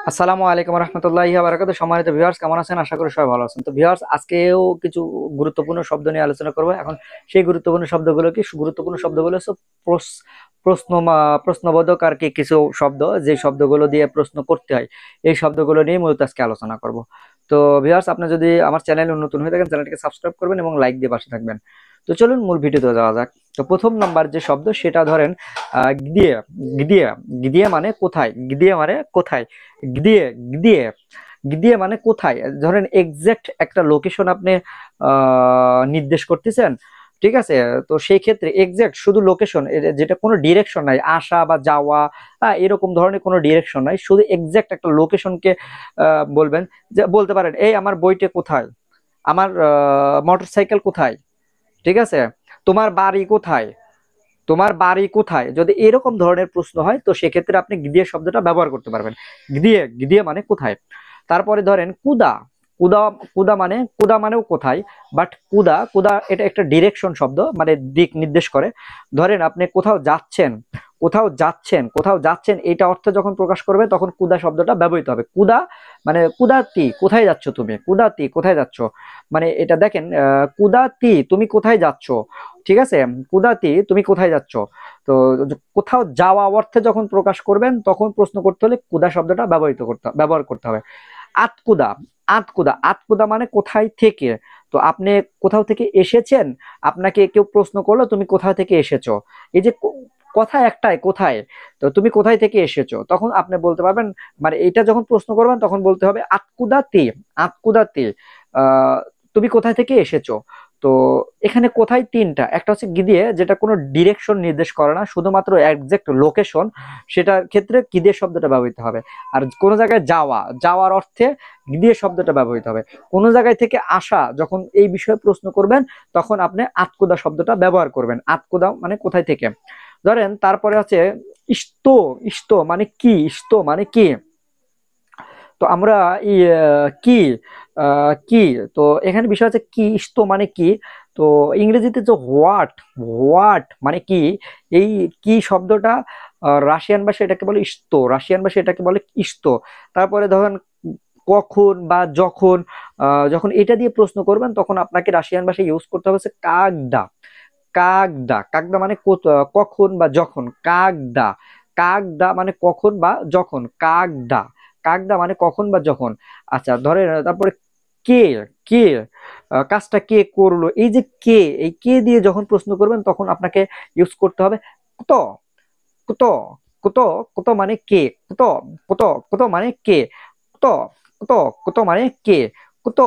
আসসালামু আলাইকুম রহমতুল্লাহি ওয়া বারাকাতুহু। সম্মানিত ভিউয়ার্স, কেমন আছেন? আশা করি সবাই ভালো আছেন। তো ভিউয়ার্স, আজকেও কিছু গুরুত্বপূর্ণ শব্দ নিয়ে আলোচনা করব। এখন সেই গুরুত্বপূর্ণ শব্দগুলো হচ্ছে প্রস- প্রশ্নবোধক আর কি কিছু শব্দ, যে শব্দগুলো দিয়ে প্রশ্ন করতে হয়, এই শব্দগুলো নিয়ে মূলত আজকে আলোচনা করব। তো ভিউয়ার্স, আপনি যদি আমার চ্যানেলে নতুন হয়ে থাকেন, চ্যানেলটিকে সাবস্ক্রাইব করবেন এবং লাইক দিয়ে পাশে থাকবেন। তো চলুন মূল ভিডিওতে যাওয়া যাক। তো প্রথম নাম্বার যে শব্দ, সেটা ধরেন গিদিয়ে। গিদিয়ে গিদিয়ে মানে কোথায়, গিদিয়ে মানে কোথায়, গিদিয়ে গিদিয়ে গিদিয়ে মানে কোথায়। ধরেন এক্সাক্ট একটা লোকেশন আপনি নির্দেশ করতেছেন, ঠিক আছে? তো সেই ক্ষেত্রে এক্সাক্ট শুধু লোকেশন, যেটা কোনো ডিরেকশন নাই, আসা বা যাওয়া, এরকম ধরনের কোনো ডিরেকশন নাই, শুধু এক্সাক্ট একটা লোকেশনকে বলবেন। যে বলতে পারেন, এই আমার বইটা কোথায়, আমার মোটরসাইকেল কোথায়, ঠিক আছে, তোমার বাড়ি কোথায়, তোমার বাড়ি কোথায়। যদি এরকম ধরনের প্রশ্ন হয়, তো সেক্ষেত্রে আপনি গিদিয়ে শব্দটা ব্যবহার করতে পারবেন। গিদিয়ে গিদিয়ে মানে কোথায়। তারপরে ধরেন কুদা। কুদা কুদা মানেও কোথায়, বাট কুদা কুদা এটা একটা ডিরেকশন শব্দ, মানে দিক নির্দেশ করে। ধরেন আপনি কোথাও যাচ্ছেন এটা অর্থ যখন প্রকাশ করবে, তখন কুদা শব্দটা ব্যবহৃত হবে। কুদা মানে কুদাতি, কোথায় যাচ্ছ তুমি, কুদাতি কোথায় যাচ্ছ, মানে এটা দেখেন, কুদাতি তুমি কোথায় যাচ্ছ, ঠিক আছে, কুদাতি তুমি কোথায় যাচ্ছ। তো কোথাও যাওয়া অর্থে যখন প্রকাশ করবেন, তখন প্রশ্ন করতে হলে কুদা শব্দটা ব্যবহার করতে হবে। আতকুদা। আতকুদা মানে কোথায় থেকে। তো আপনি কোথাও থেকে এসেছেন, আপনাকে কেউ প্রশ্ন করলো তুমি কোথা থেকে এসেছো, এই যে কথা একটাই, কোথায়। তো তুমি কোথায় থেকে এসেছো, তখন আপনি বলতে পারবেন, মানে এটা যখন প্রশ্ন করবেন তখন বলতে হবে আতকুদাতে। আতকুদাতে তুমি কোথায় থেকে এসেছো। তো এখানে কোথায় তিনটা, একটা হচ্ছে গিদিয়ে, যেটা কোনো ডিরেকশন নির্দেশ করে না, শুধুমাত্র একজ্যাক্ট লোকেশন, সেটার ক্ষেত্রে গিদিয়ে শব্দটা ব্যবহৃত হবে। আর কোনো জায়গায় যাওয়ার অর্থে গিদিয়ে শব্দটা ব্যবহৃত হবে। কোনো জায়গায় থেকে আসা, যখন এই বিষয়ে প্রশ্ন করবেন, তখন আপনি আতকুদা শব্দটা ব্যবহার করবেন। আতকুদা মানে কোথায় থেকে। ধরেন তারপরে আছে ইস্তো। ইস্তো মানে কি। তো আমরা কি কি, তো এখানে বিষয় আছে কি, ইস্তো মানে কি। তো ইংরেজিতে যে হোয়াট, হোয়াট মানে কি, এই কি শব্দটা রাশিয়ান ভাষায় এটাকে বলে ইস্তো, রাশিয়ান ভাষায় এটাকে বলে ইস্তো। তারপরে ধরেন কখন বা যখন, যখন এটা দিয়ে প্রশ্ন করবেন, তখন আপনাকে রাশিয়ান ভাষায় ইউজ করতে হবে হচ্ছে কাগদা। কাগদা মানে কখন বা যখন। কাগদা, কাগদা মানে কখন বা যখন। কাগদা মানে কখন বা যখন। আচ্ছা ধরেন তারপরে কে, কে কাজটা কে করলো, এই যে কে, এই কে দিয়ে যখন প্রশ্ন করবেন, তখন আপনাকে ইউজ করতে হবে কত। কত কত কত মানে কে। কত কত কত মানে কে। কত কত কত মানে কে। কত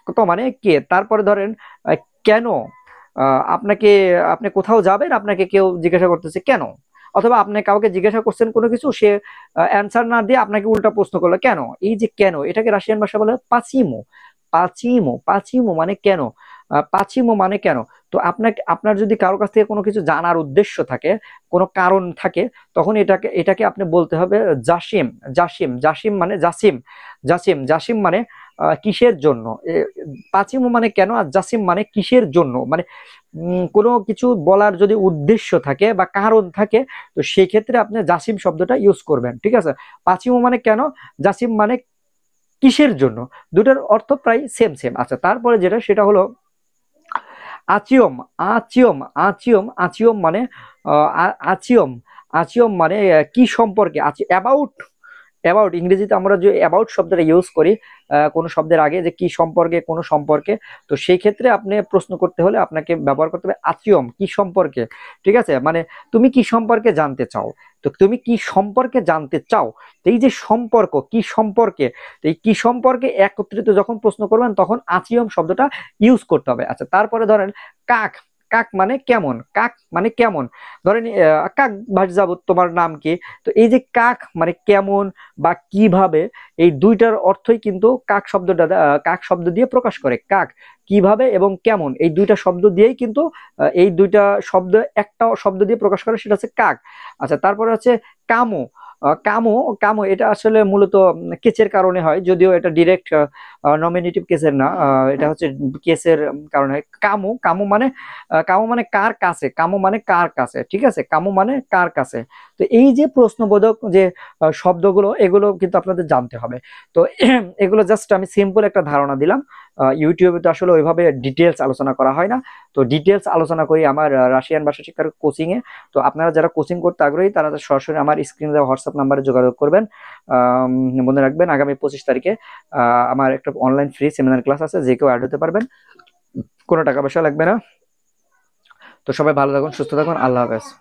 কত মানে কে। তারপরে ধরেন কেন। আপনাকে, আপনি কোথাও যাবেন, আপনাকে কেউ জিজ্ঞাসা করতেছে কেন, অথবা আপনি কাউকে জিজ্ঞাসা করছেন কোনো কিছু, সে অ্যান্সার না দিয়ে আপনাকে উল্টা প্রশ্ন করলো কেন। এই যে কেন, এটাকে রাশিয়ান ভাষা বলে পাচিমো। পাচিমো মানে কেন। পাচিমো মানে কেন। তো আপনাকে, আপনার যদি কারোর কাছ থেকে কোনো কিছু জানার উদ্দেশ্য থাকে, কোনো কারণ থাকে, তখন এটাকে এটাকে আপনি বলতে হবে জাসিম। জাসিম মানে জাসিম। জাসিম মানে কিসের জন্য। পাচিমো মানে কেন, আর জাসিম মানে কিসের জন্য, মানে কোনো কিছু বলার যদি উদ্দেশ্য থাকে বা কারণ থাকে, তো সেই ক্ষেত্রে আপনি জাসিম শব্দটা ইউজ করবেন, ঠিক আছে। পাচিমো মানে কেন, জাসিম মানে কিসের জন্য। দুটার অর্থ প্রায় সেম সেম। আচ্ছা তারপরে যেটা, সেটা হলো আচিয়ম। আচিয়ম মানে আচিয়ম। আচিয়ম মানে কি সম্পর্কে, অ্যাবাউট। ইংরেজিতে আমরা যে অ্যাবাউট শব্দটা ইউজ করি কোনো শব্দের আগে, যে কি সম্পর্কে, কোনো সম্পর্কে। তো সেই ক্ষেত্রে আপনি প্রশ্ন করতে হলে আপনাকে ব্যবহার করতে হবে আচিয়ম, কি সম্পর্কে, ঠিক আছে, মানে তুমি কি সম্পর্কে জানতে চাও। তো তুমি কি সম্পর্কে জানতে চাও, তো এই যে সম্পর্ক, কি সম্পর্কে, তো এই কি সম্পর্কে একত্রিত যখন প্রশ্ন করবেন, তখন আচিয়ম শব্দটা ইউজ করতে হবে। আচ্ছা তারপরে ধরেন কাক। কাক মানে কেমন। ধরেন কাক ভাস যাবো, তোমার নাম কি। তো এই যে কাক মানে কেমন বা কিভাবে, এই দুইটার অর্থই কিন্তু কাক শব্দ দিয়ে প্রকাশ করে। কাক কিভাবে এবং কেমন, এই দুইটা শব্দ দিয়েই কিন্তু এই দুইটা শব্দ একটা শব্দ দিয়ে প্রকাশ করে, সেটা হচ্ছে কাক। আচ্ছা তারপরে হচ্ছে কামো। কামো কামো এটা আসলে মূলত কেসের কারণে হয়, যদিও এটা ডিরেক্ট নমিনেটিভ কেসের না, এটা হচ্ছে কেসের কারণে হয়। কামো কামো মানে কামো মানে কার কাছে, কামো মানে কার কাছে, ঠিক আছে, কামো মানে কার কাছে। তো এই যে প্রশ্নবোধক যে শব্দগুলো, এগুলো কিন্তু আপনাদের জানতে হবে। তো এগুলো জাস্ট আমি সিম্পল একটা ধারণা দিলাম। ইউটিউবে তো আসলে ওইভাবে ডিটেলস আলোচনা করা হয় না, তো ডিটেলস আলোচনা করি আমার রাশিয়ান ভাষা শিক্ষার কোচিং এ। তো আপনারা যারা কোচিং করতে আগ্রহী তারা সরাসরি আমার স্ক্রিনে দেওয়া হোয়াটসঅ্যাপ নাম্বারে যোগাযোগ করবেন। মনে রাখবেন আগামী 25 তারিখে আমার একটা অনলাইন ফ্রি সেমিনার ক্লাস আছে, যে কেউ অ্যাড হতে পারবেন, কোনো টাকা পয়সা লাগবে না। তো সবাই ভালো থাকুন, সুস্থ থাকুন, আল্লাহ হাফেজ।